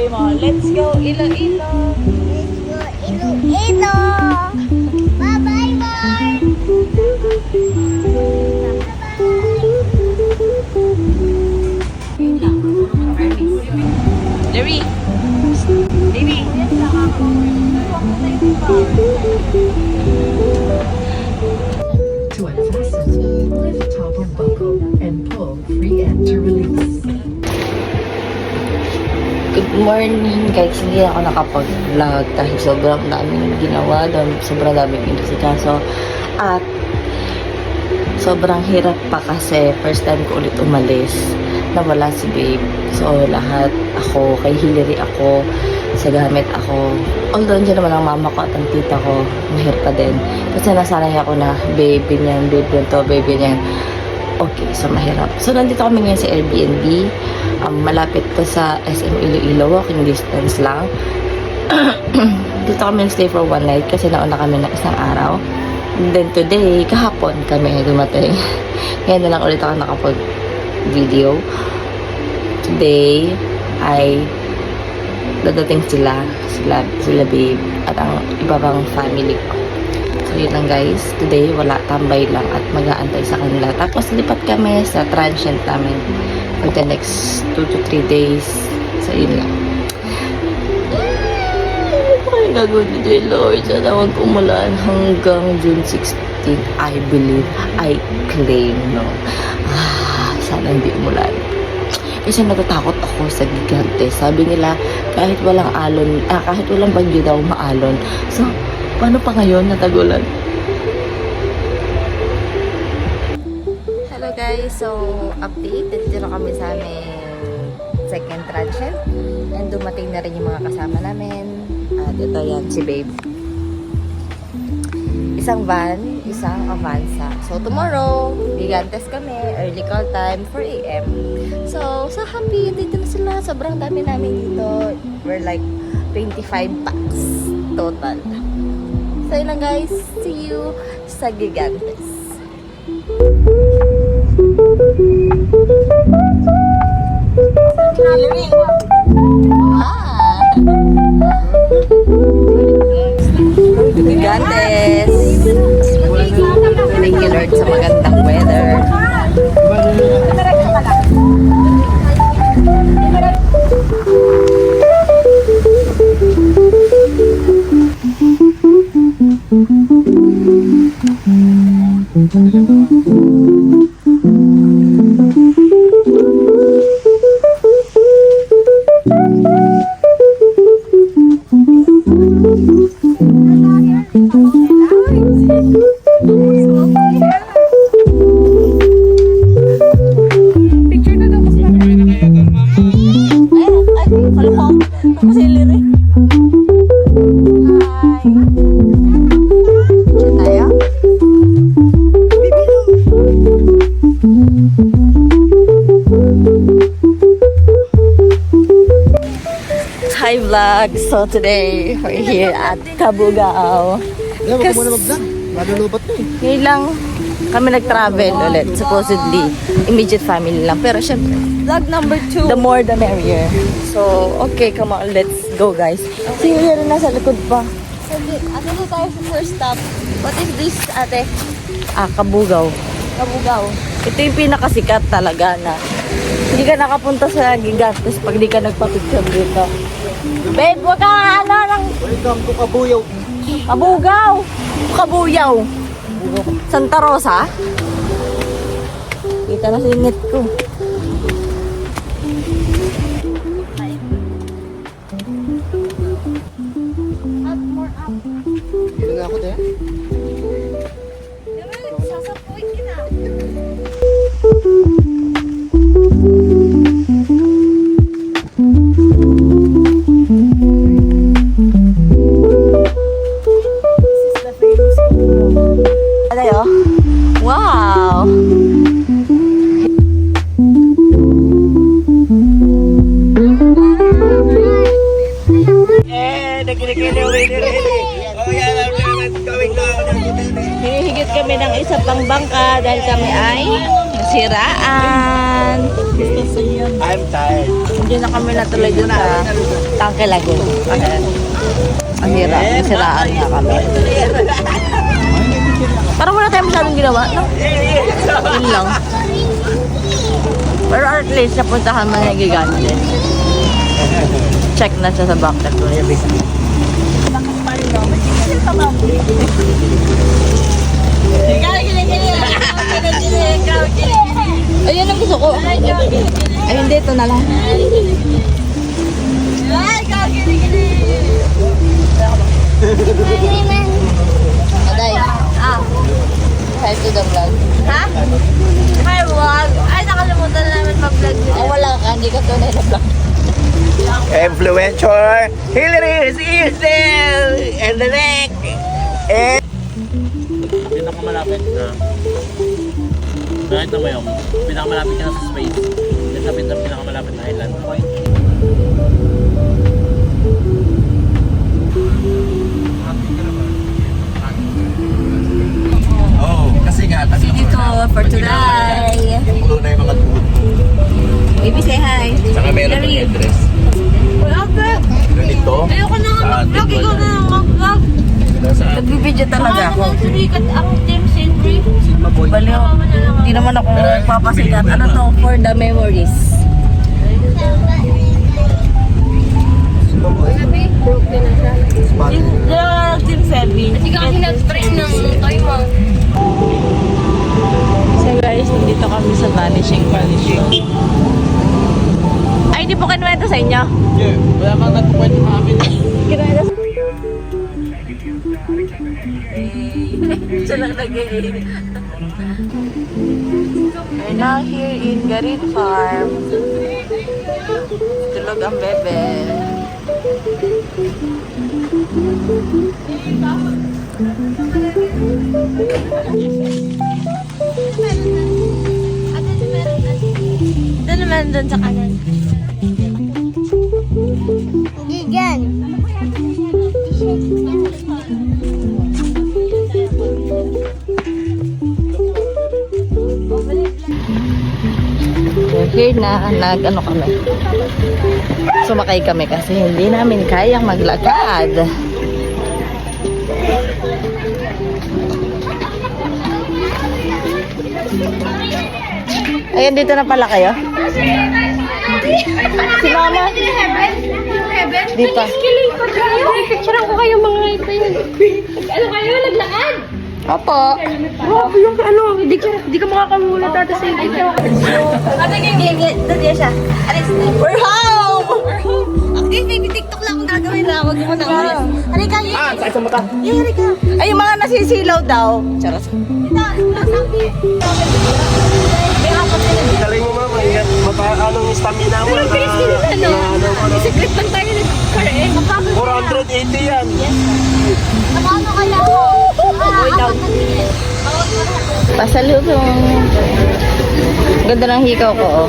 sabi mo, let's go Iloilo. Iloilo. Bye-bye, Mark. Larry. Baby. To unfasten, lift top of buckle and pull free end to release. Good morning guys, hindi ako nakapag-vlog dahil sobrang daming ginawa, sobrang daming inasikaso at sobrang hirap pa kasi first time ko ulit umalis, nawala si babe. So lahat ako, kay Hillary ako, sa gamit ako, although dyan naman ang mama ko at ang tita ko, mahirap pa din kasi nasanay ako na baby niyan, baby niyan. Okay, so mahirap. So, nandito kami ngayon sa Airbnb. Malapit to sa SM Iloilo, walking distance lang. Dito kami stay for one night kasi nauna kami ng isang araw. And then today, kahapon kami dumating. Ngayon na lang ulit ako nakapag-video. Today, ay dadating sila babe, at ang iba pang family ko. So, yun lang guys. Today, wala, tambay lang at mag-aantay sa kanila. Tapos, lipat kami sa transient namin for the next 2 to 3 days. So, yun lang. Ano pa yung gagawin dito, Lord? Sana huwag umulan hanggang June 16, I believe. I claim, no? Sana hindi umulan. Kasi natatakot ako sa gigante. Sabi nila, kahit walang alon, kahit walang bagyo daw, maalon. So, paano pa ngayon natagulan? Hello guys, so update, dito kami sa aming second transient and dumating na rin yung mga kasama namin. At ito yan, si babe. Isang van, isang Avanza. So tomorrow, Gigantes kami, early call time, 4 AM. So happy, dito na sila. Sobrang dami namin dito. We're like 25 packs total. So yun lang guys, see you sa Gigantes. Gigantes! Thank you Lord sa magandang weather. Hi vlog! So today, we're here at Cabugao. Ngayon lang kami nag-travel ulit. Supposedly, immediate family lang. Pero syempre, vlog number 2. The more the merrier. So, okay, come on, let's go guys. See you here na sa likod pa. Ano na tayo sa first stop? What is this, ate? Cabugao. Cabugao. Ito yung pinakasikat talaga na hindi ka nakapunta sa Gigantes pag di ka nagpa-picture dito. Babe, wag ka ano ng... Welcome to Kabuyaw. Cabugao! Kabuyaw! Santa Rosa? Kita na sa net ko. Dito na ako, te. Sasapuin kita. Ano wow! Hinihigit kami ng isa pang bangka dahil kami ay nasiraan. I'm tired. Hindi na kami natuloy dun sa Tangke Lagoon. Ayan. Ang hirap. Nasiraan nga kami. Parang wala tayong masyadong ginawa, no? Yun lang. Pero at least, napuntahan mo yung gigante. Check na siya sa bucket list. Ayun ang gusto ko. Ay, hindi. Ito na lang. Aday. Hi to the vlog. Ha? Hi, vlog. Ay, nakalimutan na namin mag-vlog nila. Oh, wala ka. Hindi ka tunay na vlog. Influencer Hillary Isdel and the neck. And Pinakamalapit na. Nakita mo yung pinakamalapit ka na sa space. Yung tapit na pinakamalapit na island point. oh, kasi nga Dito for today. pulo na yung mga tuhod. Baby, say hi. Saka meron ng headdress. Ganito. Ayoko na nga mag-vlog. Ikaw na nga mag-vlog. Nagbibideo talaga ako. Sumikat ang Team Sindri. Baliw. Hindi naman ako papasikat. Ano to? For the memories. Team Selby. Hindi ka kasi nag-spray ng toy mo. So guys, nandito kami sa Vanishing Mansion. Ay, hindi po kinuwento sa inyo. Yeah, wala mang nagpupunta sa amin. Kinuwento sa... Siya lang nag-i-in. We're now here in Garin Farm. Tulog ang bebe. Ito naman doon sa kanan. Hindi dyan. Here na, nag-ano kami. Sumakay kami kasi hindi namin kayang maglakad. Ayan, dito na pala kayo. Si Mama. Di pa. Picturean ko kayo mga ito yun. Ano kayo? Naglakad? Opo. Grabe yung ano, di ka makakamulat ata sa ito. Ano yung doon siya? Alis na. We're home! Okay, baby, TikTok lang ang gagawin na. Huwag mo nang alis. Halika, Saan sa mata? halika. Ay, yung mga nasisilaw daw. Charot. Galing mo mama, ingat anong stamina mo na Secret lang tayo ng Karen. 480 yan. Paano kaya ako? Pasalubong. Ganda ng hikaw ko, oh.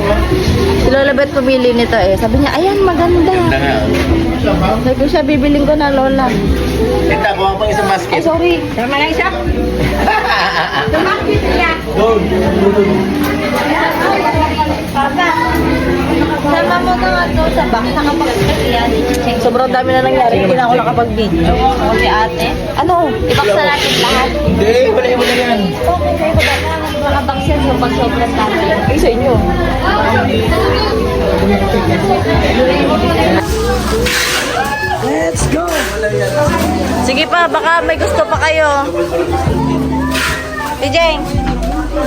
Si Lola Beth pumili nito eh. Sabi niya, ayan, maganda. Sabi ko siya, bibiling ko na, Lola. Kita, buwang pang isang Ay, basket. sorry. Tama lang isa. Sama mo na nga to sa box. Sobrang dami na nangyari. Hindi na ako nakapag-video. Ako si ate. Ano? I-box na natin lahat. Hindi, wala mo na yan. Okay, kayo ba na? Mga box yan yung pag sobrang dami. Ay, sa inyo. Let's go! Sige pa, baka may gusto pa kayo. DJ,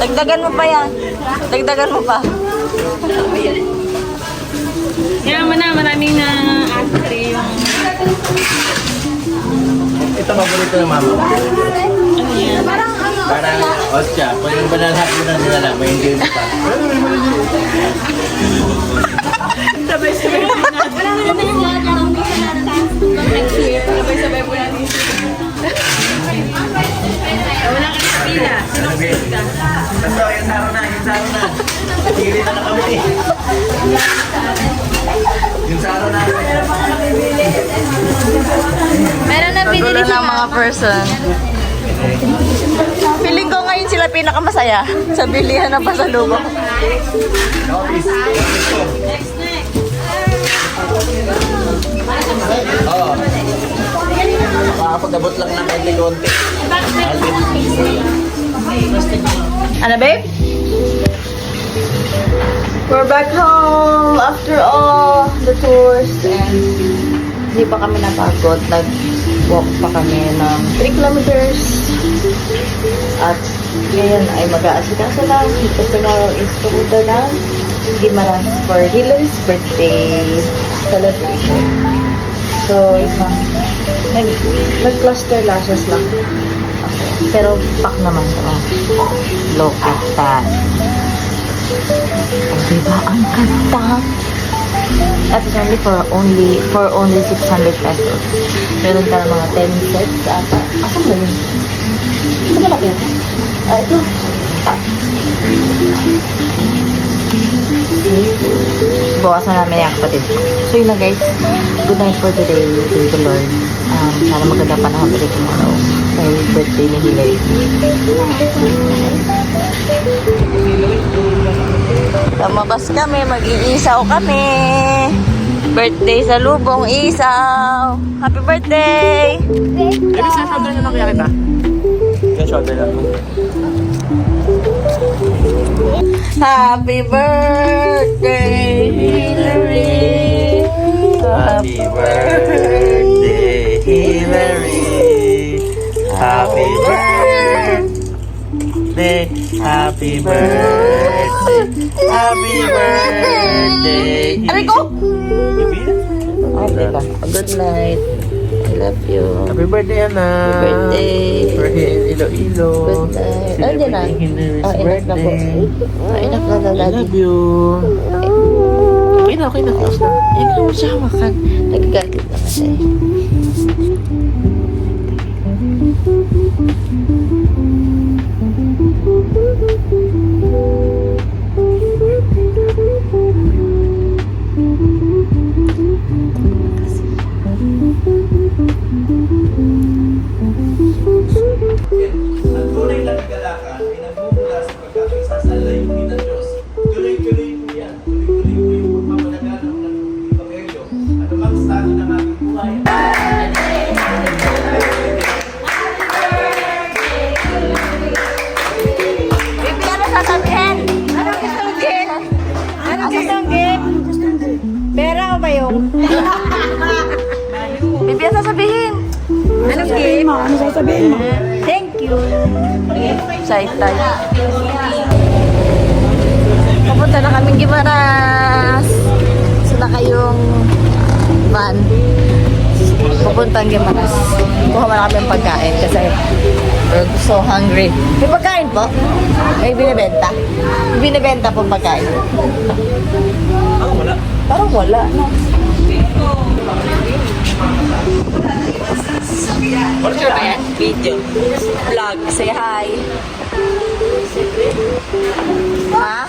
dagdagan mo pa yan. Dagdagan mo pa. Kaya mo na, maraming na ashtray yung... Ito paborito ng mama. Ano yan? Parang ostya. Pag yung banalhat mo na nila na, may hindi pa. Sabay-sabay po natin. Sabay-sabay po natin. Wala ka na pila. Sinuksunod ka. Basta, yung saro na. Hili na kami. Yung saro na. Meron na binili Nagulan si ng mga person. Feeling ko ngayon sila pinakamasaya sa bilihan ng pasalubong. Notice. Oo. Makakapag-abot lang ng konti-konti. Ano, babe? We're back home after all the tours and hindi pa kami napagod. Nag-walk pa kami ng 3 kilometers. At ngayon ay mag-aasikaso lang because tomorrow is pupunta ng Guimaras for Hilary's birthday celebration. So, nag-cluster lashes lang ako. Pero pak naman ko. Look at that. Oh, diba? Ang ganda. That is only for only 600 pesos. Meron ka ng mga 10 sets ata. Asan ba yun? Ito ba natin? Ito. Bawasan namin yung kapatid. So yun na guys. Good night for today. Thank the Lord. Sana maganda pa naman ulit tomorrow. Dahil birthday ni Hillary. Lumabas kami. Mag-iisaw kami. Birthday sa Lubong, isaw. Happy birthday! Baby, sa shoulder na lang kaya kita. Yung shoulder lang. Happy birthday, Hillary! Happy birthday, Hillary. Happy birthday. Happy birthday. Happy birthday. Aray ko! Okay ka. Good night. I love you. Happy birthday, Ana. Happy birthday. For Iloilo. Good night. Oh, dyan na. Oh, enough na po. Oh, enough na na, I Daddy. love you. Okay na. Close na. Ay, hindi mo siya makan. Nagagalit na kasi. Ang tunay na kagalakan ay nagmumula sa pagkakaisa sa layunin ng Diyos. Tuloy-tuloy po yan. Tuloy-tuloy po yung pagpapalaganap ng Evangelyo. Ano mang estado ng ating buhay. Bibi, ano sasabihin? Ano gustong gift? Ano gustong gift? Pera o ba yung? Bibi, ano sasabihin? Anong gift? Ano sasabihin mo? Thank you. Excited. Pupunta na kaming Guimaras. Sila kayong van. Pupunta ang Guimaras. Kuha na kami ng pagkain kasi we're so hungry. May pagkain po? May binibenta? May binibenta po pagkain? Parang wala, no? What's your name? Video. Vlog. Say hi. Ha?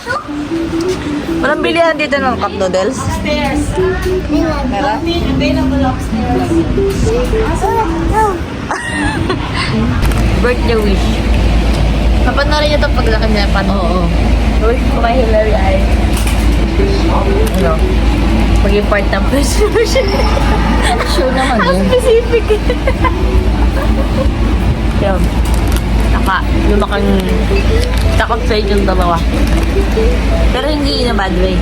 Walang bilihan dito ng cup noodles? Upstairs. Meron? Available upstairs. Birthday wish. Napanorin niyo ito paglaki niya. Oo. Wish ko kay Hillary ay ano? Maging part ng resolution. Sure naman yun. Ang specific. Yun. Lumakang takot sa inyong dalawa. Pero hindi in a bad way.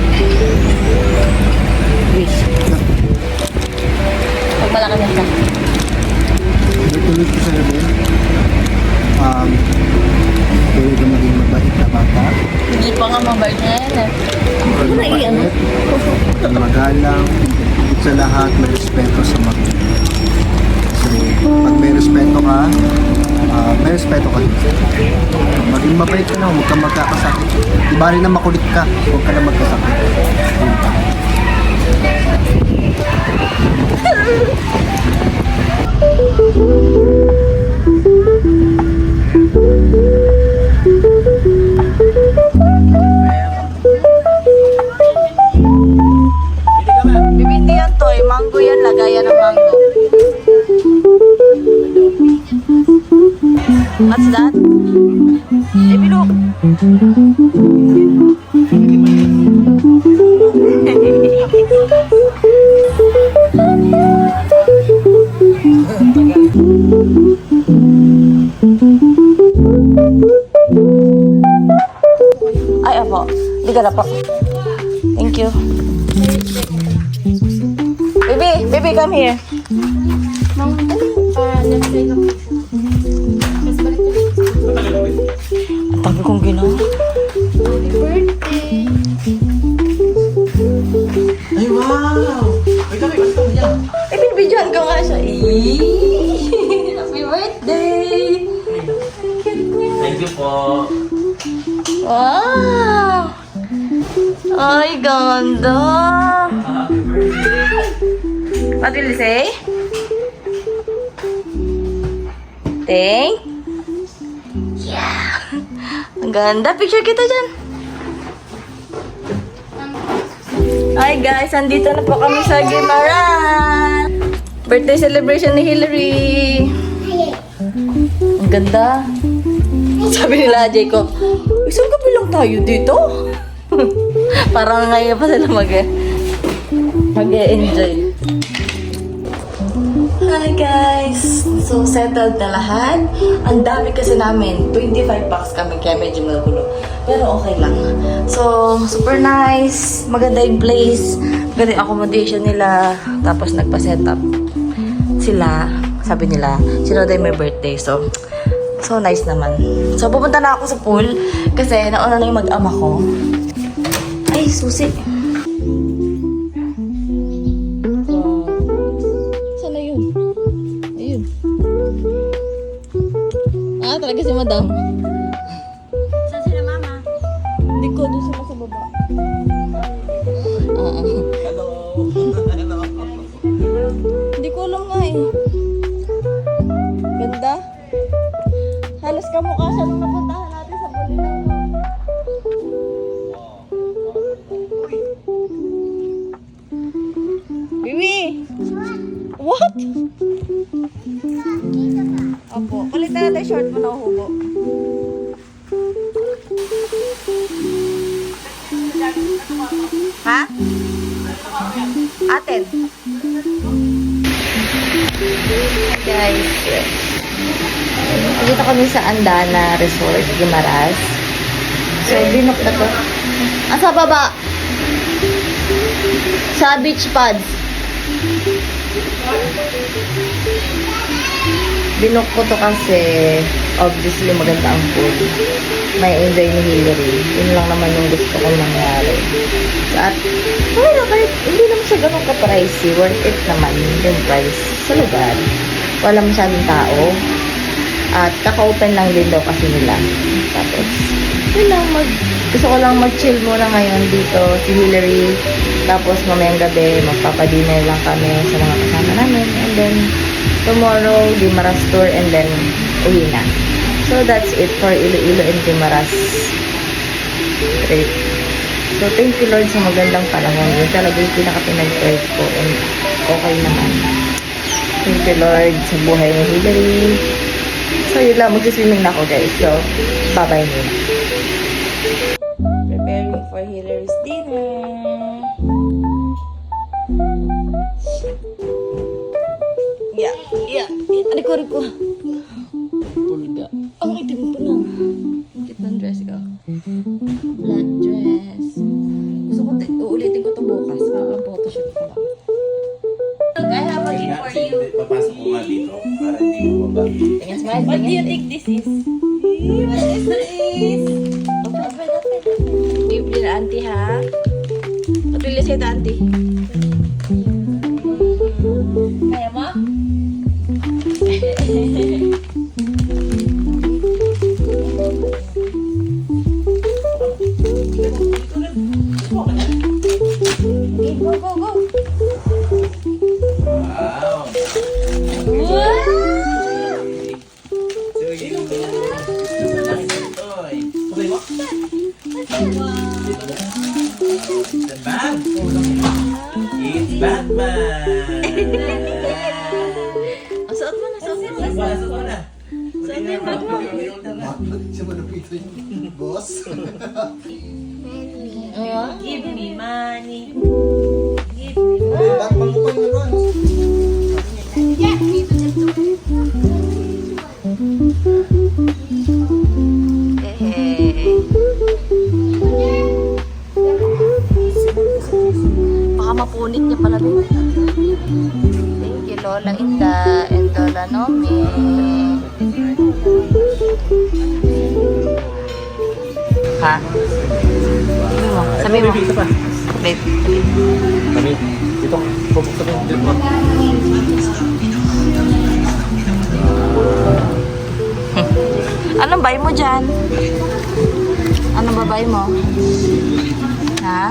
Wish. Pag malaki na siya. Tuloy ko sa labi. Tuloy ka maging mabait na bata. Hindi pa nga mabait na yan eh. Ano na iyan? Magalang. At sa lahat, may respeto sa magulang. Kasi pag may respeto ka, may respeto ka din. Maging mabait ka na, huwag kang magkakasakit. Di bali na makulit ka, huwag ka na magkasakit. Bibindi yan to eh. Mango yan. Lagayan ng mango. What's that? Baby, look. Thank you. Baby, come here. Left side lang. Mas balik ko. Ang tabi kong ginawa. Happy birthday! Ay, wow! Wait, kami, basta mo yan. Ay, binibidyohan ko nga siya. Happy birthday! Thank you po. Wow! Ay, ganda! Happy birthday. What will you say? Thank? Yeah! Ang ganda. Picture kita dyan. Hi guys, andito na po kami sa Guimaras. Birthday celebration ni Hillary. Ang ganda. Sabi nila, Jacob, isang gabi lang tayo dito. Parang ngayon pa sila mag-e-enjoy. Hi guys! So, settled na lahat. Ang dami kasi namin. 25 packs kami kaya medyo magulo. Pero okay lang. So, super nice. Maganda yung place. Maganda yung accommodation nila. Tapos nagpa-setup sila. Sabi nila, sino daw may birthday. So nice naman. So, pupunta na ako sa pool. Kasi nauna na yung mag-ama ko. Ay, susi. Sana yun? Ayun. Ah, talaga si madam. Saan sila mama? Hindi ko, doon sila sa baba. Hello. Hindi ko alam nga eh. Ganda. Halos kamukha siya nung napuntahan natin sa Bolinao. Bibi! What? Opo. Palitan natin short mo na hubo. Ha? Atin. Guys, dito kami sa Andana Resort, Guimaras. So, binook na to. Sa baba. Sa beach pads. Binook ko to kasi obviously maganda ang food. May enjoy ni Hillary. Yun lang naman yung gusto kong mangyari. At, wala, kahit hindi naman siya ganun ka-pricey. Worth it naman yung price sa lugar. Wala masyadong tao. At kaka-open lang din daw kasi nila. Tapos, yun lang, gusto ko lang mag-chill muna ngayon dito si Hillary. Tapos mamayang gabi, magpapadinner lang kami sa mga kasama namin. And then, tomorrow, Guimaras tour and then uwi na. So, that's it for Iloilo and Guimaras trip. So, thank you Lord sa magandang panahon. Yun talaga yung pinaka-pinag-pray ko and okay naman. Thank you Lord sa buhay ni Hillary. So, yun lang. Mag-swimming na ako guys. So, bye-bye muna. Preparing for Hillary's dinner. Yeah. Riko. Pulga. Ang itim pa lang. Kit ng dress ko. Black dress. Gusto ko, uulitin ko ito bukas. Photoshoot ko lang. I have a gift for you. Papasok ko nga dito para hindi ko mababa. Tingnan, smile. What do you think this is? What is this? Open. Bibili na auntie ha. Pabili siya ito auntie. Kaya mo? Okay, go. Wow! It's Batman! Suot mo na. Suot mo na. Siya malapitan yung boss. Give me money. Batman mo pa yung ano. Hey. mga punit niya pala din. Thank you, Lola Ida and Lola Nomi. Ha? Sabi mo. Ito pa. Babe. Kami. Ito. Pupuksan mo. Dito mo. Anong buy mo dyan? Anong babay mo? Ha?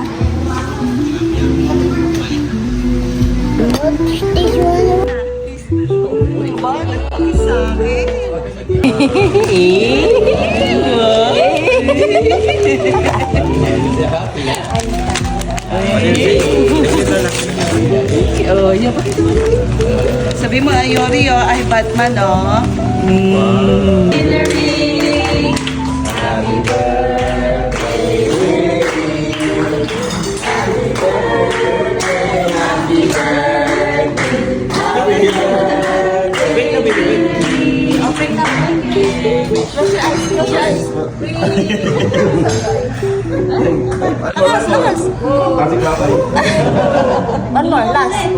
Oh, yun. Sabi mo, Ayori, oh, ay Batman, oh. One more, last. Hey,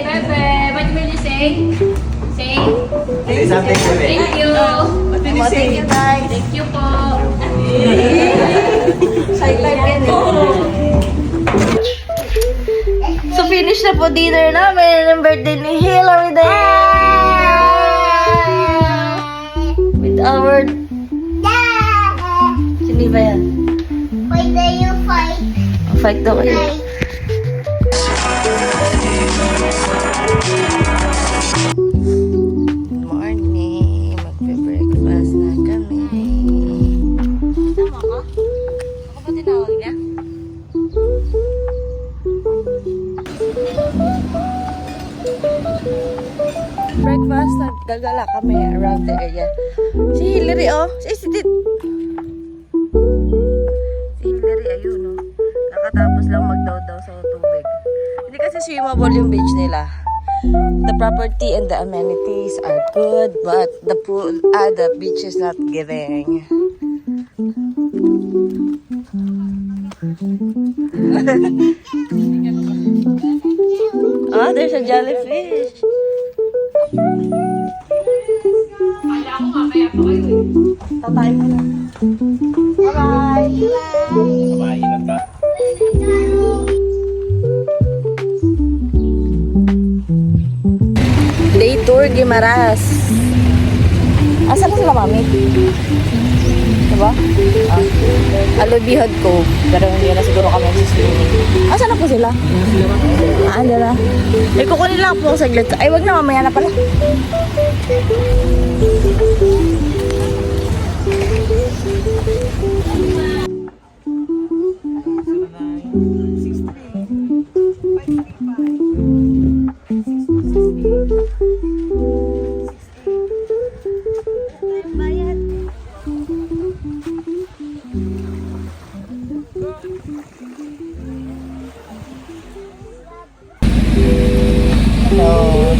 Pepe, what will you say? Say? Something to me. Thank you. Thank you, guys. Thank you po. So, finish na po dinner namin. Ang birthday ni Hillary Day. With our... Sino ba yan? Why do you fight? Fight daw kayo. Good morning. Magpe-breakfast na kami. Tama ka? Ako ba tinawag niya? Breakfast, nagagala kami around the area. Si Hillary, oh. Si Hillary, ayun, oh. Kakatapos lang magdaw-daw sa tubig. Hindi kasi swimmable yung beach nila. The property and the amenities are good, but the beach is not giving. Oh, there's a jellyfish. Tatay mo na. Bye-bye. Bye. Ingat ka. Day tour Guimaras. Asan na sila, mami? Diba? Alubihad ko. Pero hindi na siguro kami swimming. Asan na po sila? Ano na? Ay, kukunin lang po saglit. Ay, wag na, mamaya na pala.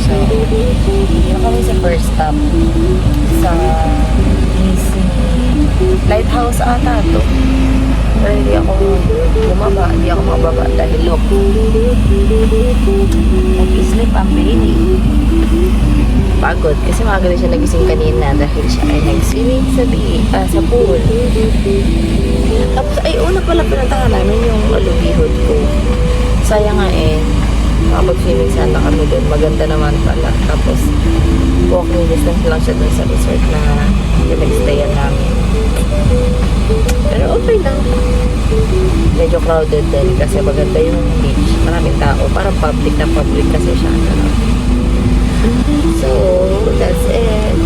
So, yun kami sa first stop sa Lighthouse ata to. Pero hindi ako bumaba, hindi ako mababa dahil look. Nag-sleep ang baby. Pagod kasi maaga na siya nagising kanina dahil siya ay nag-swimming sa pool. Tapos ay una pala pinuntahan namin yung alubihod ko. Sayang nga makapag-swimming sana kami doon. Maganda naman pala. Tapos walking distance lang siya doon sa resort na pinag-stayan namin. Pero okay lang. Medyo crowded din kasi maganda yung beach. Maraming tao. Parang public na public kasi siya. So, that's it.